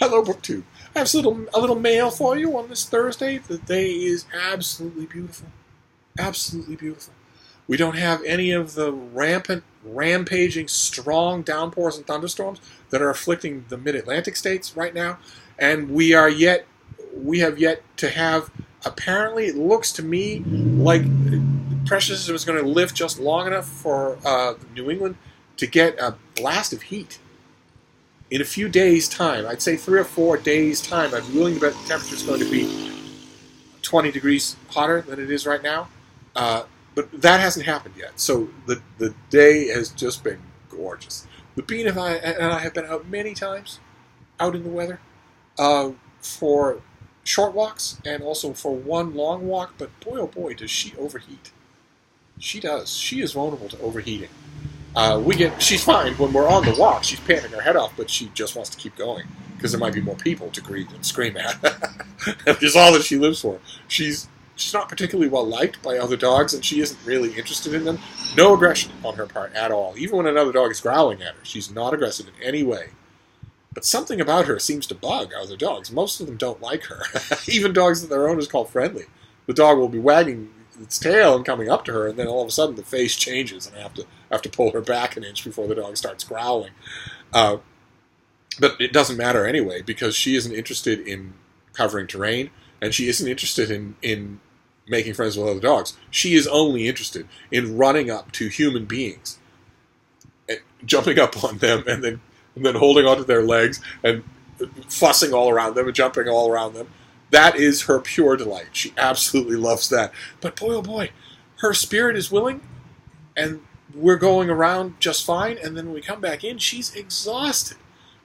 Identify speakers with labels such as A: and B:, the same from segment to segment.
A: Hello, BookTube. I have a little mail for you on this Thursday. The day is absolutely beautiful. Absolutely beautiful. We don't have any of the rampaging, strong downpours and thunderstorms that are afflicting the mid-Atlantic states right now. And we have yet to have, apparently it looks to me like the pressure system is going to lift just long enough for New England to get a blast of heat. In a few days' time, I'd say 3 or 4 days' time, I'm willing to bet the temperature is going to be 20 degrees hotter than it is right now. But that hasn't happened yet. So the day has just been gorgeous. The Bean and I have been out many times, out in the weather, for short walks and also for one long walk. But boy, oh boy, does she overheat. She does. She is vulnerable to overheating. She's fine when we're on the walk. She's panting her head off, but she just wants to keep going because there might be more people to greet and scream at. Which is all that she lives for. She's not particularly well liked by other dogs, and she isn't really interested in them. No aggression on her part at all. Even when another dog is growling at her, she's not aggressive in any way. But something about her seems to bug other dogs. Most of them don't like her. Even dogs that their owners call friendly. The dog will be wagging its tail and coming up to her, and then all of a sudden the face changes, and I have to pull her back an inch before the dog starts growling. But it doesn't matter anyway, because she isn't interested in covering terrain, and she isn't interested in making friends with other dogs. She is only interested in running up to human beings, and jumping up on them, and then holding onto their legs and fussing all around them and jumping all around them. That is her pure delight. She absolutely loves that. But boy, oh boy, her spirit is willing, and we're going around just fine, and then when we come back in, she's exhausted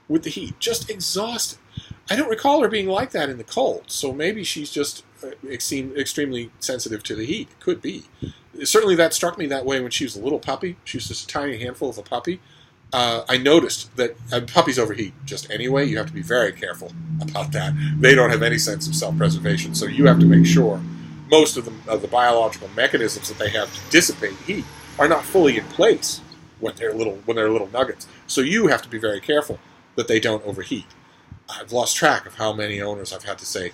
A: with the heat. Just exhausted. I don't recall her being like that in the cold, so maybe she's just extremely sensitive to the heat. It could be. Certainly that struck me that way when she was a little puppy. She was just a tiny handful of a puppy. I noticed that puppies overheat just anyway. You have to be very careful about that. They don't have any sense of self-preservation, so you have to make sure most of the biological mechanisms that they have to dissipate heat are not fully in place when they're little nuggets. So you have to be very careful that they don't overheat. I've lost track of how many owners I've had to say,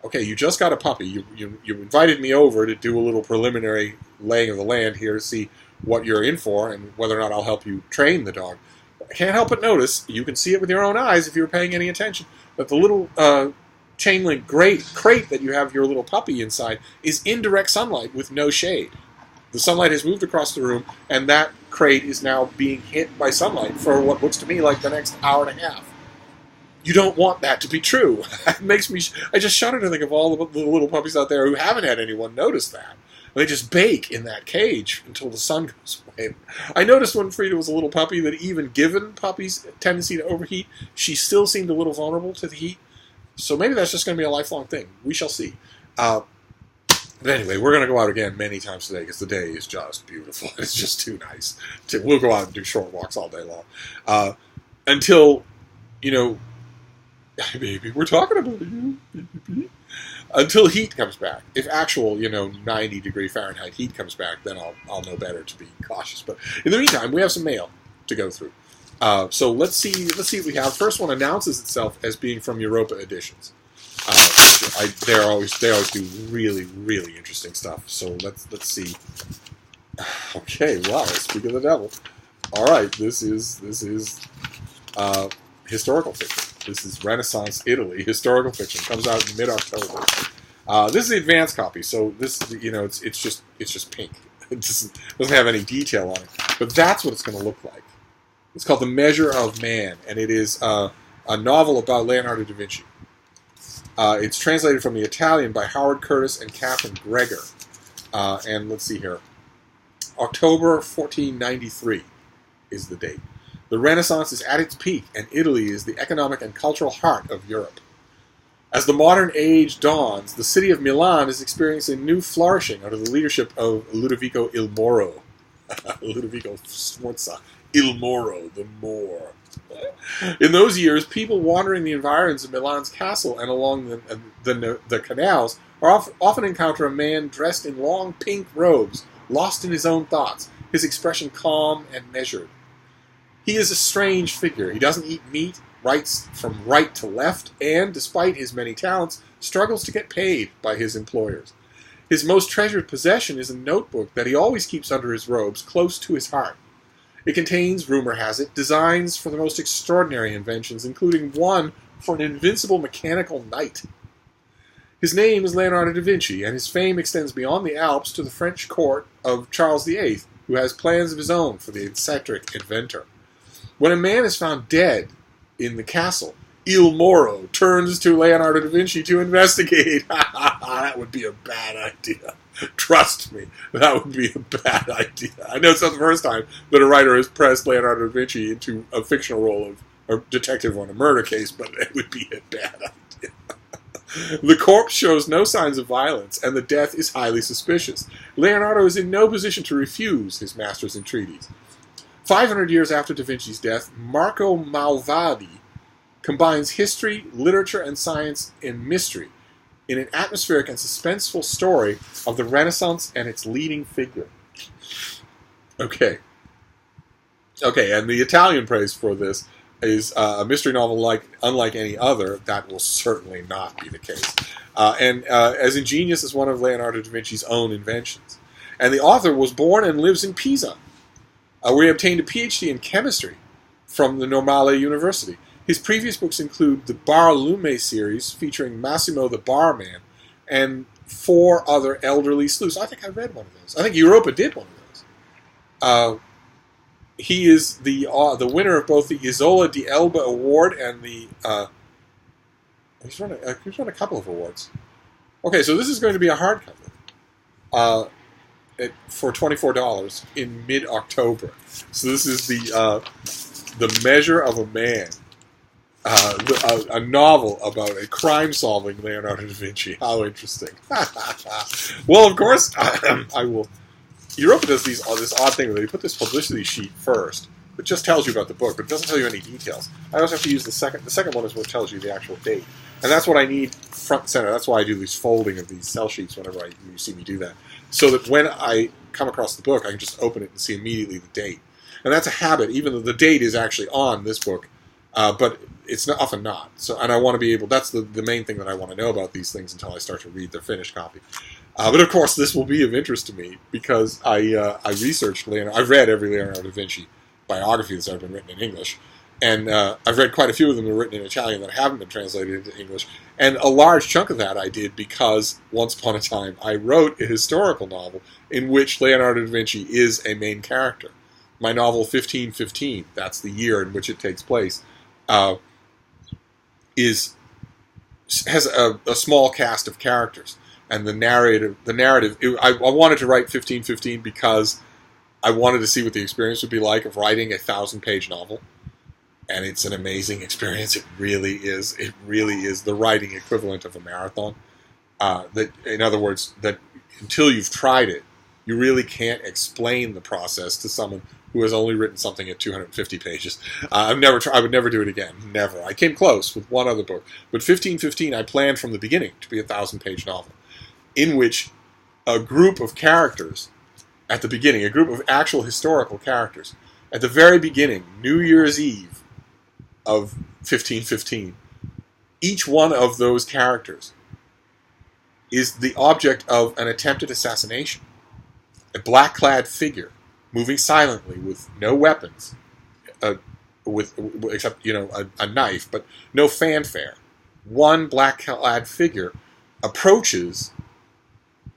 A: okay, you just got a puppy. You invited me over to do a little preliminary laying of the land here to see what you're in for and whether or not I'll help you train the dog. I can't help but notice, you can see it with your own eyes if you were paying any attention, that the little chain link crate that you have your little puppy inside is in direct sunlight with no shade. The sunlight has moved across the room, and that crate is now being hit by sunlight for what looks to me like the next hour and a half. You don't want that to be true. It makes me. I just shudder to think of all the little puppies out there who haven't had anyone notice that. They just bake in that cage until the sun goes away. I noticed when Frida was a little puppy that even given puppies' tendency to overheat, she still seemed a little vulnerable to the heat. So maybe that's just going to be a lifelong thing. We shall see. But anyway, we're going to go out again many times today because the day is just beautiful. It's just too nice. We'll go out and do short walks all day long. Until, baby, we're talking about you. Until heat comes back. If actual, 90-degree Fahrenheit heat comes back, then I'll know better to be cautious. But in the meantime, we have some mail to go through. So let's see what we have. First one announces itself as being from Europa Editions. They always do really, really interesting stuff. So let's see. Okay, wow, speak of the devil. All right, this is historical fiction. This is Renaissance Italy historical fiction. Comes out in mid-October. This is the advanced copy, so this it's just pink. It doesn't have any detail on it, but that's what it's going to look like. It's called The Measure of Man, and it is a novel about Leonardo da Vinci. It's translated from the Italian by Howard Curtis and Catherine Krueger. And let's see here. October 1493 is the date. The Renaissance is at its peak, and Italy is the economic and cultural heart of Europe. As the modern age dawns, the city of Milan is experiencing new flourishing under the leadership of Ludovico il Moro. Ludovico Sforza. Il Moro, the Moor. In those years, people wandering the environs of Milan's castle and along the canals often encounter a man dressed in long pink robes, lost in his own thoughts, his expression calm and measured. He is a strange figure. He doesn't eat meat, writes from right to left, and, despite his many talents, struggles to get paid by his employers. His most treasured possession is a notebook that he always keeps under his robes, close to his heart. It contains, rumor has it, designs for the most extraordinary inventions, including one for an invincible mechanical knight. His name is Leonardo da Vinci, and his fame extends beyond the Alps to the French court of Charles VIII, who has plans of his own for the eccentric inventor. When a man is found dead in the castle, Il Moro turns to Leonardo da Vinci to investigate. That would be a bad idea. Trust me, that would be a bad idea. I know it's not the first time that a writer has pressed Leonardo da Vinci into a fictional role of a detective on a murder case, but it would be a bad idea. The corpse shows no signs of violence, and the death is highly suspicious. Leonardo is in no position to refuse his master's entreaties. 500 years after da Vinci's death, Marco Malvadi combines history, literature, and science in mystery in an atmospheric and suspenseful story of the Renaissance and its leading figure. Okay, and the Italian praise for this is a mystery novel unlike any other. That will certainly not be the case. And as ingenious as one of Leonardo da Vinci's own inventions. And the author was born and lives in Pisa, where he obtained a PhD in chemistry from the Normale University. His previous books include the Bar Lume series, featuring Massimo the Barman, and 4 other elderly sleuths. I think I read one of those. I think Europa did one of those. He is the winner of both the Isola di Elba Award and the... he's won a couple of awards. Okay, so this is going to be a hardcover for $24 in mid-October. So this is the Measure of a Man. A novel about a crime-solving Leonardo da Vinci. How interesting. Well, of course, I will... Europa does this odd thing where they put this publicity sheet first. It just tells you about the book, but it doesn't tell you any details. I also have to use the second. The second one is what tells you the actual date. And that's what I need front and center. That's why I do this folding of these cell sheets whenever you see me do that. So that when I come across the book, I can just open it and see immediately the date. And that's a habit, even though the date is actually on this book. But it's often not. And I want to be able... That's the main thing that I want to know about these things until I start to read the finished copy. But of course, this will be of interest to me because I researched Leonardo. I've read every Leonardo da Vinci biography that's ever been written in English. And I've read quite a few of them that are written in Italian that haven't been translated into English. And a large chunk of that I did because, once upon a time, I wrote a historical novel in which Leonardo da Vinci is a main character. My novel, 1515, that's the year in which it takes place, has a small cast of characters. And the narrative. I wanted to write 1515 because I wanted to see what the experience would be like of writing a 1,000-page novel. And it's an amazing experience. It really is. It really is the writing equivalent of a marathon. In other words, that until you've tried it, you really can't explain the process to someone who has only written something at 250 pages. I would never do it again. Never. I came close with one other book. But 1515, I planned from the beginning to be a 1,000-page novel, in which a group of characters, at the beginning, a group of actual historical characters, at the very beginning, New Year's Eve of 1515, each one of those characters is the object of an attempted assassination. A black-clad figure, moving silently with no weapons, except a knife, but no fanfare. One black-clad figure approaches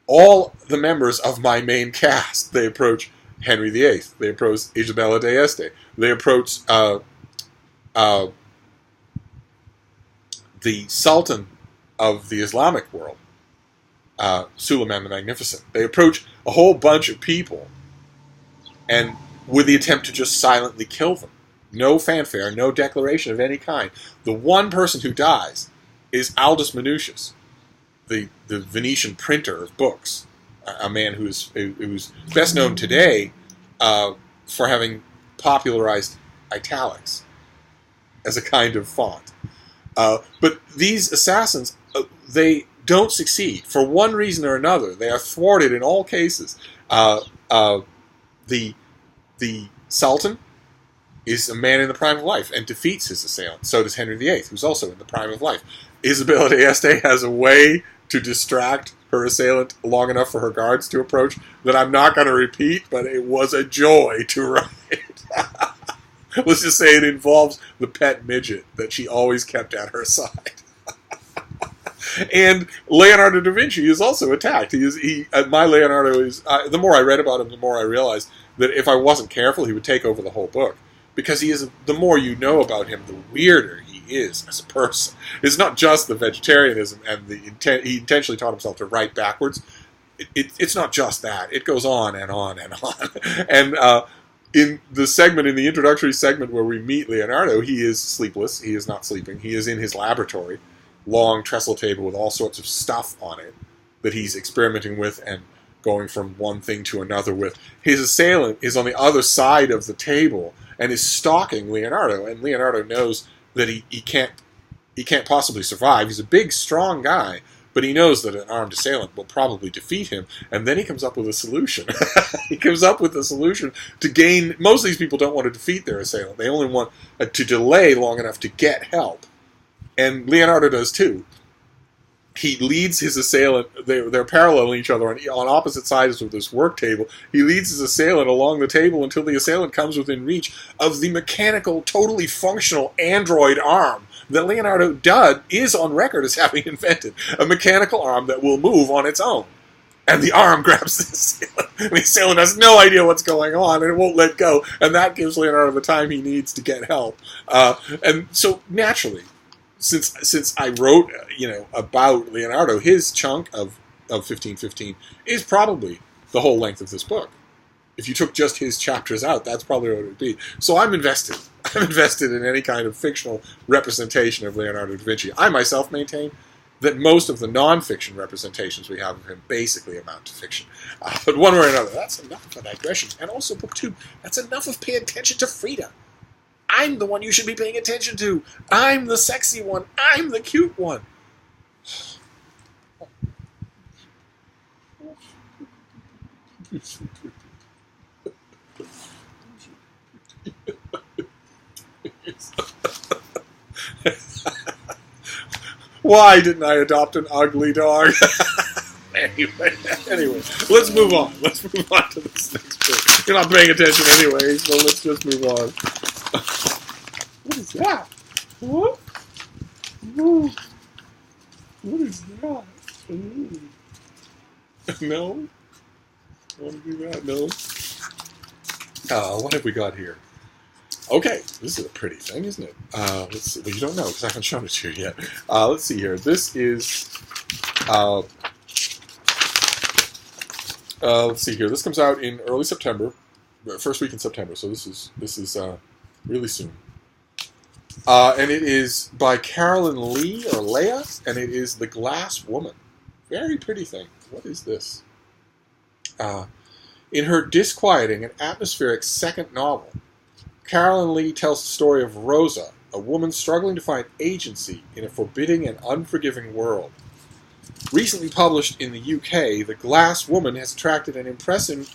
A: all the members of my main cast. They approach Henry VIII. They approach Isabella d'Este. They approach the Sultan of the Islamic world, Suleiman the Magnificent. They approach a whole bunch of people, and with the attempt to just silently kill them. No fanfare, no declaration of any kind. The one person who dies is Aldus Manutius, the Venetian printer of books, a man who's best known today for having popularized italics as a kind of font. But these assassins, they don't succeed. For one reason or another, they are thwarted in all cases. The Sultan is a man in the prime of life and defeats his assailant. So does Henry VIII, who's also in the prime of life. Isabella d'Este has a way to distract her assailant long enough for her guards to approach that I'm not going to repeat, but it was a joy to write. Let's just say it involves the pet midget that she always kept at her side. And Leonardo da Vinci is also attacked. My Leonardo is, the more I read about him, the more I realized that if I wasn't careful, he would take over the whole book. Because the more you know about him, the weirder he is as a person. It's not just the vegetarianism and he intentionally taught himself to write backwards. It's not just that. It goes on and on and on. And in the introductory segment where we meet Leonardo, he is sleepless. He is not sleeping. He is in his laboratory. Long trestle table with all sorts of stuff on it that he's experimenting with and going from one thing to another with. His assailant is on the other side of the table and is stalking Leonardo, and Leonardo knows that he can't possibly survive. He's a big, strong guy, but he knows that an armed assailant will probably defeat him, and then he comes up with a solution. He comes up with a solution to gain... Most of these people don't want to defeat their assailant. They only want to delay long enough to get help. And Leonardo does too. He leads his assailant, they're paralleling each other on opposite sides of this work table. He leads his assailant along the table until the assailant comes within reach of the mechanical, totally functional android arm that Leonardo is on record as having invented. A mechanical arm that will move on its own. And the arm grabs the assailant. And the assailant has no idea what's going on and it won't let go. And that gives Leonardo the time he needs to get help. And so, naturally, since I wrote, about Leonardo, his chunk of 1515 is probably the whole length of this book. If you took just his chapters out, that's probably what it would be. So I'm invested. I'm invested in any kind of fictional representation of Leonardo da Vinci. I myself maintain that most of the non-fiction representations we have of him basically amount to fiction. But one way or another, that's enough of a digression. And also, book 2, that's enough of pay attention to Frida. I'm the one you should be paying attention to. I'm the sexy one. I'm the cute one. Why didn't I adopt an ugly dog? Anyway, let's move on. Let's move on to this next book. You're not paying attention anyway, so let's just move on. What is that? What? Ooh. What is that? Ooh. No? I want to do that? No? What have we got here? Okay, this is a pretty thing, isn't it? Let's see. Well, you don't know because I haven't shown it to you yet. Let's see here. This is... let's see here. This comes out in early September, first week in September. So this is really soon. And it is by Carolyn Lee or Leah, and it is The Glass Woman. Very pretty thing. What is this? In her disquieting and atmospheric second novel, Carolyn Lee tells the story of Rosa, a woman struggling to find agency in a forbidding and unforgiving world. Recently published in the UK, The Glass Woman has attracted an impressive...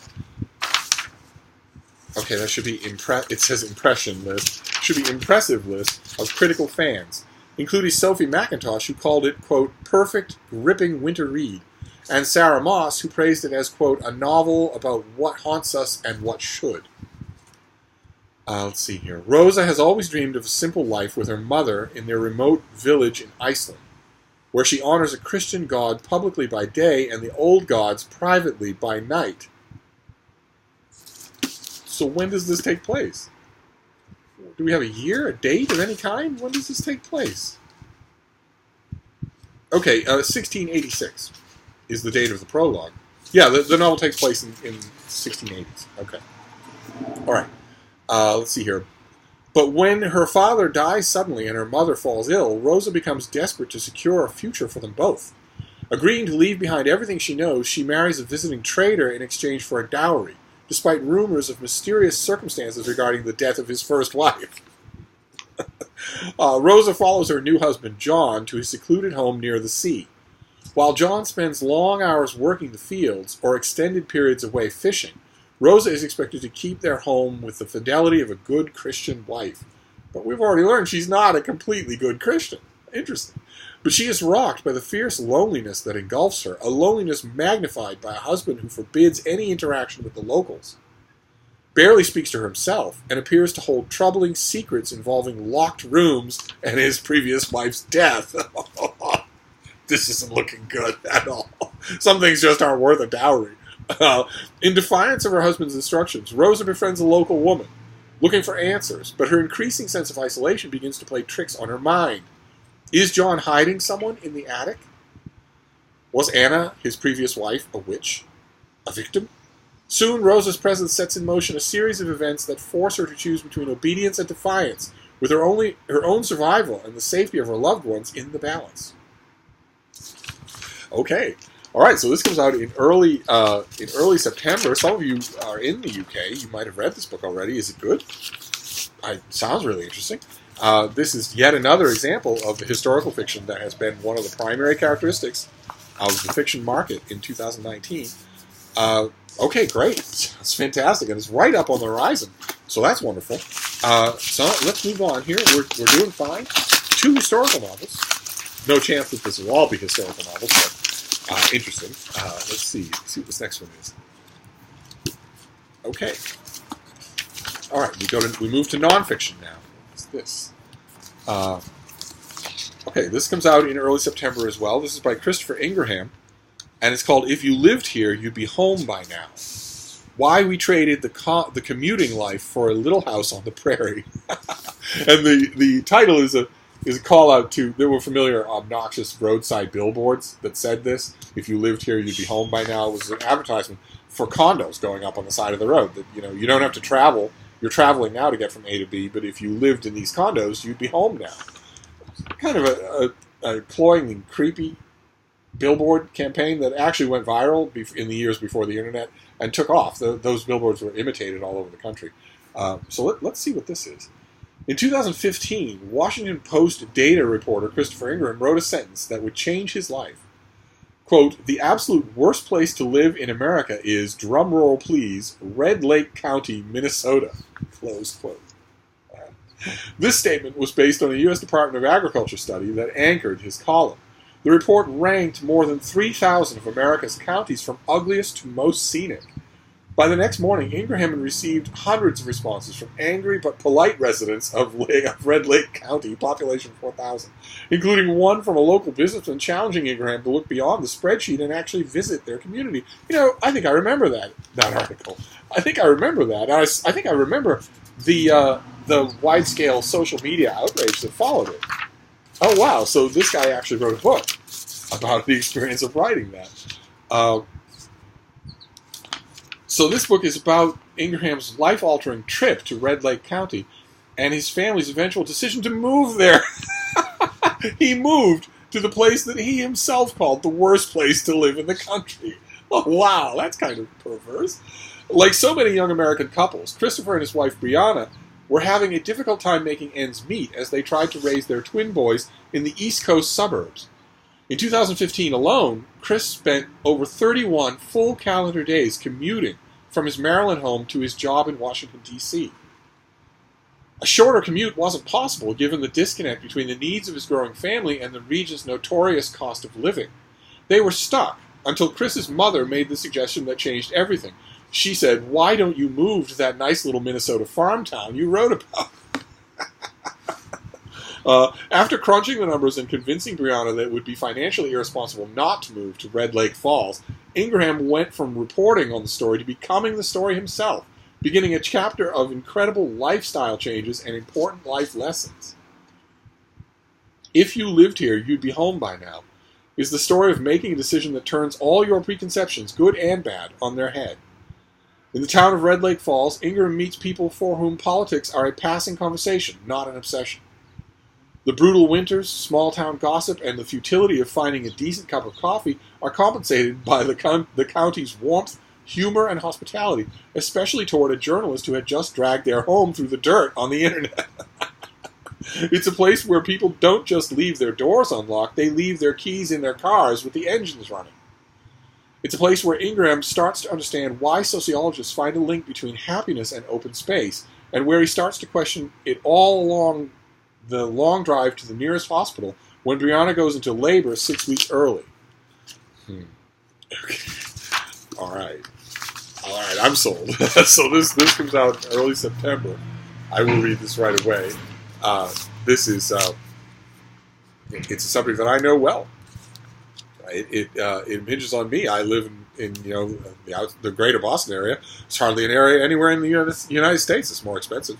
A: Okay, that should be it says impression list. Should be impressive list of critical fans, including Sophie McIntosh, who called it, quote, perfect, gripping winter read, and Sarah Moss, who praised it as, quote, a novel about what haunts us and what should. Let's see here. Rosa has always dreamed of a simple life with her mother in their remote village in Iceland, where she honors a Christian god publicly by day and the old gods privately by night. So when does this take place? Do we have a year, a date of any kind? When does this take place? Okay, 1686 is the date of the prologue. Yeah, the novel takes place in 1680s. Okay. All right. Let's see here. But when her father dies suddenly and her mother falls ill, Rosa becomes desperate to secure a future for them both. Agreeing to leave behind everything she knows, she marries a visiting trader in exchange for a dowry, despite rumors of mysterious circumstances regarding the death of his first wife. Rosa follows her new husband, John, to his secluded home near the sea. While John spends long hours working the fields or extended periods away fishing, Rosa is expected to keep their home with the fidelity of a good Christian wife. But we've already learned she's not a completely good Christian. Interesting. But she is rocked by the fierce loneliness that engulfs her, a loneliness magnified by a husband who forbids any interaction with the locals, barely speaks to her himself, and appears to hold troubling secrets involving locked rooms and his previous wife's death. This isn't looking good at all. Some things just aren't worth a dowry. In defiance of her husband's instructions, Rosa befriends a local woman, looking for answers, but her increasing sense of isolation begins to play tricks on her mind. Is John hiding someone in the attic? Was Anna, his previous wife, a witch? A victim? Soon, Rosa's presence sets in motion a series of events that force her to choose between obedience and defiance, with her own survival and the safety of her loved ones in the balance. Okay. All right, so this comes out in early September. Some of you are in the UK. You might have read this book already. Is it good? Sounds really interesting. This is yet another example of the historical fiction that has been one of the primary characteristics of the fiction market in 2019. Okay, great. It's fantastic, and it's right up on the horizon. So that's wonderful. So let's move on here. We're doing fine. 2 historical novels. No chance that this will all be historical novels, but interesting. Let's see what this next one is. Okay. All right, we move to nonfiction now. What's this? Okay, this comes out in early September as well. This is by Christopher Ingraham, and it's called "If You Lived Here, You'd Be Home by Now." Why we traded the commuting life for a little house on the prairie. And the title is a call out to, there were familiar obnoxious roadside billboards that said this. If you lived here, you'd be home by now. It was an advertisement for condos going up on the side of the road. That, you don't have to travel. You're traveling now to get from A to B, but if you lived in these condos, you'd be home now. Kind of a cloying and creepy billboard campaign that actually went viral in the years before the internet and took off. Those billboards were imitated all over the country. So let's see what this is. In 2015, Washington Post data reporter Christopher Ingraham wrote a sentence that would change his life. Quote, "The absolute worst place to live in America is, drumroll please, Red Lake County, Minnesota." Close quote. This statement was based on a U.S. Department of Agriculture study that anchored his column. The report ranked more than 3,000 of America's counties from ugliest to most scenic. By the next morning, Ingraham had received hundreds of responses from angry but polite residents of Red Lake County, population 4,000, including one from a local businessman challenging Ingraham to look beyond the spreadsheet and actually visit their community. I think I remember that article. I think I remember that. I think I remember the wide-scale social media outrage that followed it. Oh, wow, so this guy actually wrote a book about the experience of writing that. So this book is about Ingraham's life-altering trip to Red Lake County and his family's eventual decision to move there. He moved to the place that he himself called the worst place to live in the country. Oh, wow, that's kind of perverse. Like so many young American couples, Christopher and his wife Brianna were having a difficult time making ends meet as they tried to raise their twin boys in the East Coast suburbs. In 2015 alone, Chris spent over 31 full calendar days commuting from his Maryland home to his job in Washington, D.C. A shorter commute wasn't possible given the disconnect between the needs of his growing family and the region's notorious cost of living. They were stuck until Chris's mother made the suggestion that changed everything. She said, "Why don't you move to that nice little Minnesota farm town you wrote about?" After crunching the numbers and convincing Brianna that it would be financially irresponsible not to move to Red Lake Falls, Ingraham went from reporting on the story to becoming the story himself, beginning a chapter of incredible lifestyle changes and important life lessons. If you lived here, you'd be home by now, is the story of making a decision that turns all your preconceptions, good and bad, on their head. In the town of Red Lake Falls, Ingraham meets people for whom politics are a passing conversation, not an obsession. The brutal winters, small-town gossip, and the futility of finding a decent cup of coffee are compensated by the county's warmth, humor, and hospitality, especially toward a journalist who had just dragged their home through the dirt on the internet. It's a place where people don't just leave their doors unlocked, they leave their keys in their cars with the engines running. It's a place where Ingram starts to understand why sociologists find a link between happiness and open space, and where he starts to question it all along the long drive to the nearest hospital when Brianna goes into labor 6 weeks early. Okay. All right, I'm sold. So this comes out in early September. I will read this right away. This is it's a subject that I know well. It impinges on me. I live in the greater Boston area. It's hardly an area anywhere in the United States that's more expensive.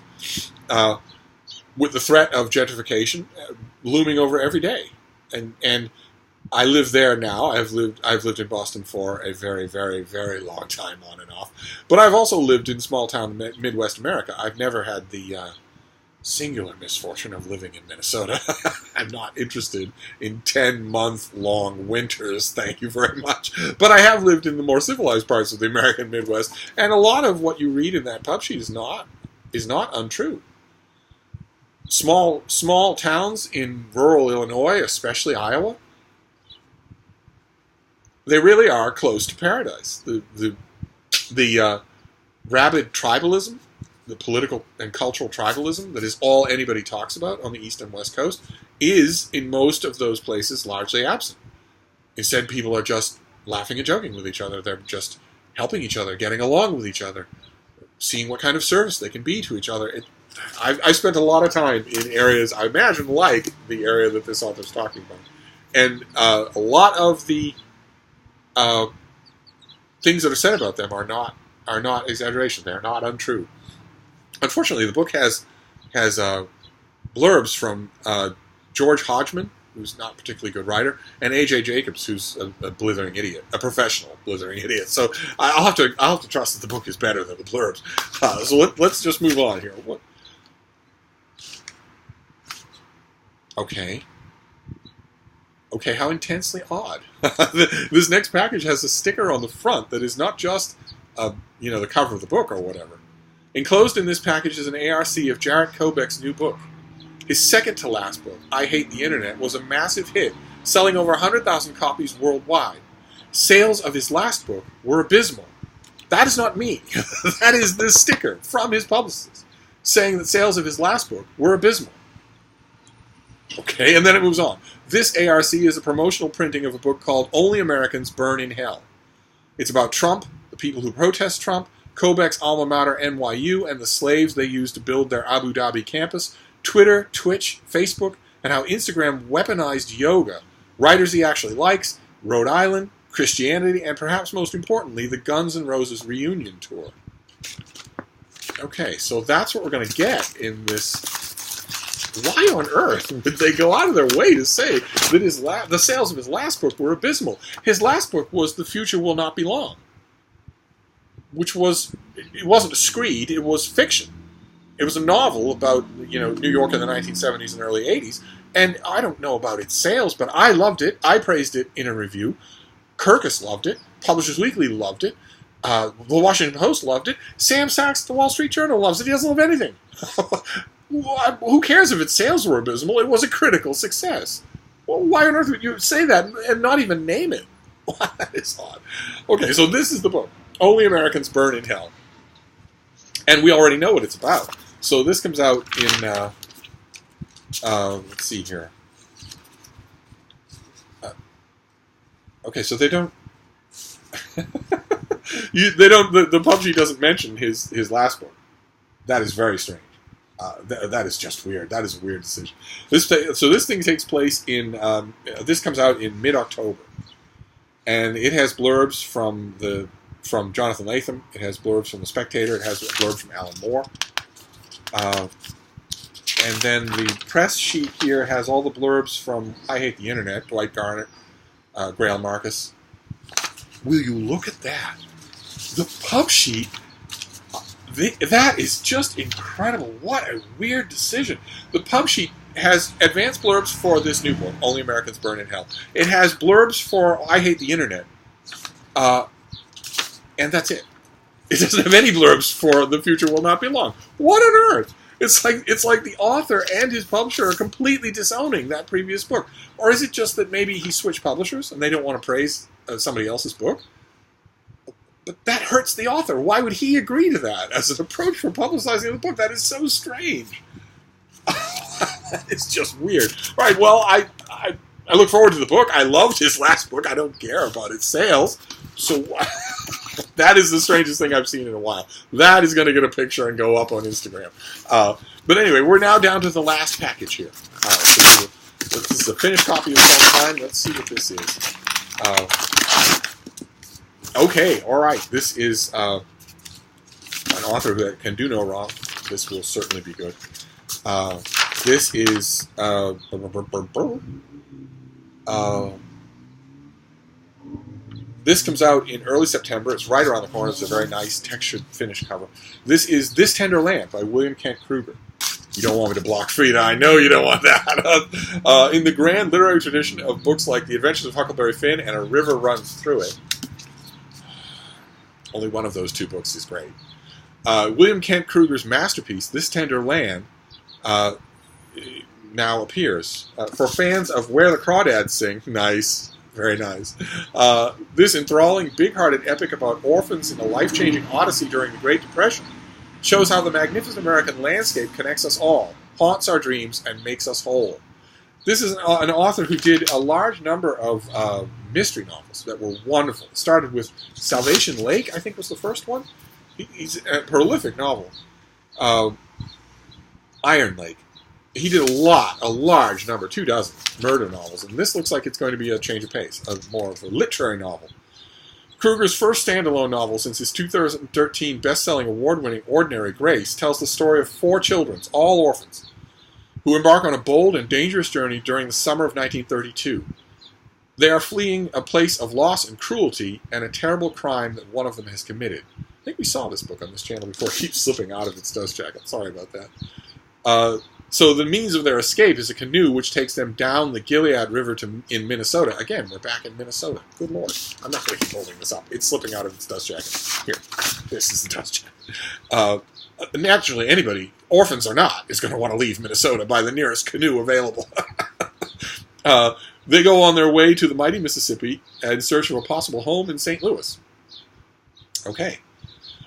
A: With the threat of gentrification looming over every day, and I live there now. I've lived in Boston for a very, very, very long time, on and off. But I've also lived in small town Midwest America. I've never had the singular misfortune of living in Minnesota. I'm not interested in 10-month-long winters, thank you very much. But I have lived in the more civilized parts of the American Midwest, and a lot of what you read in that pub sheet is not untrue. Small towns in rural Illinois, especially Iowa, they really are close to paradise. The rabid tribalism, the political and cultural tribalism that is all anybody talks about on the East and West Coast, is in most of those places largely absent. Instead, people are just laughing and joking with each other. They're just helping each other, getting along with each other, seeing what kind of service they can be to each other. I've spent a lot of time in areas, I imagine, like the area that this author's talking about. And a lot of the things that are said about them are not exaggeration. They are not untrue. Unfortunately, the book has blurbs from George Hodgman, who's not a particularly good writer, and A.J. Jacobs, who's a blithering idiot, a professional blithering idiot. So I'll have to trust that the book is better than the blurbs. So let's just move on here. Okay, how intensely odd. This next package has a sticker on the front that is not just the cover of the book or whatever. Enclosed in this package is an ARC of Jarrett Kobeck's new book. His second-to-last book, I Hate the Internet, was a massive hit, selling over 100,000 copies worldwide. Sales of his last book were abysmal. That is not me. That is this sticker from his publicist, saying that sales of his last book were abysmal. Okay, and then it moves on. This ARC is a promotional printing of a book called Only Americans Burn in Hell. It's about Trump, the people who protest Trump, Kobeck's alma mater NYU, and the slaves they used to build their Abu Dhabi campus, Twitter, Twitch, Facebook, and how Instagram weaponized yoga, writers he actually likes, Rhode Island, Christianity, and perhaps most importantly, the Guns N' Roses reunion tour. Okay, so that's what we're going to get in this. Why on earth would they go out of their way to say that the sales of his last book were abysmal? His last book was The Future Will Not Be Long, which it wasn't a screed, it was fiction. It was a novel about New York in the 1970s and early 80s, and I don't know about its sales, but I loved it. I praised it in a review. Kirkus loved it. Publishers Weekly loved it. The Washington Post loved it. Sam Sachs, the Wall Street Journal loves it. He doesn't love anything. Who cares if its sales were abysmal? It was a critical success. Well, why on earth would you say that and not even name it? That is odd. Okay, so this is the book. Only Americans Burn in Hell. And we already know what it's about. So this comes out in, let's see here. Okay, so they don't, the pub sheet doesn't mention his last book. That is very strange. That is just weird. That is a weird decision. So this thing takes place in, this comes out in mid-October. And it has blurbs from Jonathan Latham. It has blurbs from The Spectator. It has blurbs from Alan Moore. And then the press sheet here has all the blurbs from I Hate the Internet, Dwight Garnett, Grail Marcus. Will you look at that? The pub sheet, that is just incredible. What a weird decision. The pub sheet has advanced blurbs for this new book, Only Americans Burn in Hell. It has blurbs for I Hate the Internet. And that's it. It doesn't have any blurbs for The Future Will Not Be Long. What on earth? It's like the author and his publisher are completely disowning that previous book. Or is it just that maybe he switched publishers and they don't want to praise somebody else's book? But that hurts the author. Why would he agree to that as an approach for publicizing the book? That is so strange. It's just weird. Right, well, I look forward to the book. I loved his last book. I don't care about its sales. So that is the strangest thing I've seen in a while. That is going to get a picture and go up on Instagram. But anyway, we're now down to the last package here. So this is a finished copy of Time. Let's see what this is. Okay, all right. This is an author that can do no wrong. This will certainly be good. This is this comes out in early September. It's right around the corner. It's a very nice textured finished cover. This is This Tender Land by William Kent Krueger. You don't want me to block Frida. I know you don't want that. In the grand literary tradition of books like The Adventures of Huckleberry Finn and A River Runs Through It, only one of those two books is great. William Kent Krueger's masterpiece, This Tender Land, now appears. For fans of Where the Crawdads Sing, nice, very nice, this enthralling, big-hearted epic about orphans in a life-changing odyssey during the Great Depression shows how the magnificent American landscape connects us all, haunts our dreams, and makes us whole. This is an author who did a large number of mystery novels that were wonderful. It started with Salvation Lake, I think was the first one. He's a prolific novel. Iron Lake. He did a large number, 24 murder novels, and this looks like it's going to be a change of pace, more of a literary novel. Krueger's first standalone novel since his 2013 best-selling award-winning Ordinary Grace tells the story of 4 children, all orphans, who embark on a bold and dangerous journey during the summer of 1932. They are fleeing a place of loss and cruelty and a terrible crime that one of them has committed. I think we saw this book on this channel before. It keeps slipping out of its dust jacket. Sorry about that. So the means of their escape is a canoe which takes them down the Gilead River in Minnesota. Again, we're back in Minnesota. Good Lord. I'm not going to keep holding this up. It's slipping out of its dust jacket. Here. This is the dust jacket. Naturally, anybody, orphans or not, is going to want to leave Minnesota by the nearest canoe available. They go on their way to the mighty Mississippi in search of a possible home in St. Louis. Okay.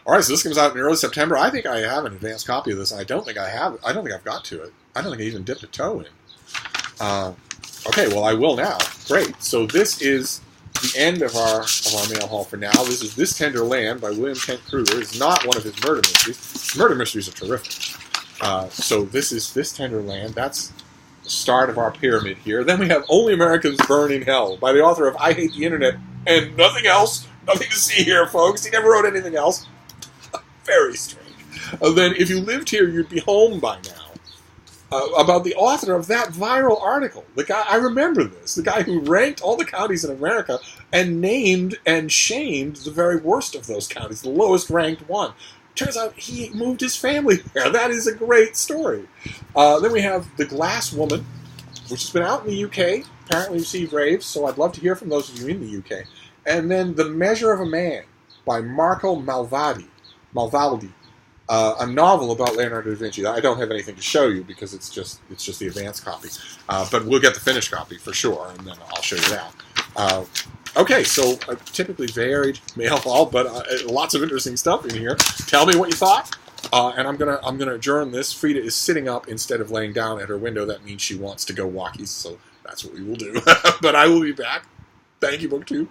A: All right, so this comes out in early September. I think I have an advanced copy of this. I don't think I have. I don't think I've got to it. I don't think I even dipped a toe in. Okay, well, I will now. Great. So this is the end of our mail haul for now. This is This Tender Land by William Kent Krueger. It's not one of his murder mysteries. Murder mysteries are terrific. So this is This Tender Land. That's the start of our pyramid here. Then we have Only Americans Burn in Hell by the author of I Hate the Internet and Nothing Else. Nothing to see here, folks. He never wrote anything else. Very strange. Then, If You Lived Here, You'd Be Home by Now. About the author of that viral article. The guy, I remember this. The guy who ranked all the counties in America and named and shamed the very worst of those counties, the lowest ranked one. Turns out he moved his family there. That is a great story. Then we have The Glass Woman, which has been out in the UK. Apparently received raves, so I'd love to hear from those of you in the UK. And then The Measure of a Man by Marco Malvaldi, a novel about Leonardo da Vinci. I don't have anything to show you because it's just the advanced copy. But we'll get the finished copy for sure, and then I'll show you that. Okay, so a typically varied mail haul, but lots of interesting stuff in here. Tell me what you thought, and I'm gonna adjourn this. Frida is sitting up instead of laying down at her window. That means she wants to go walkies, so that's what we will do. But I will be back. Thank you, BookTube.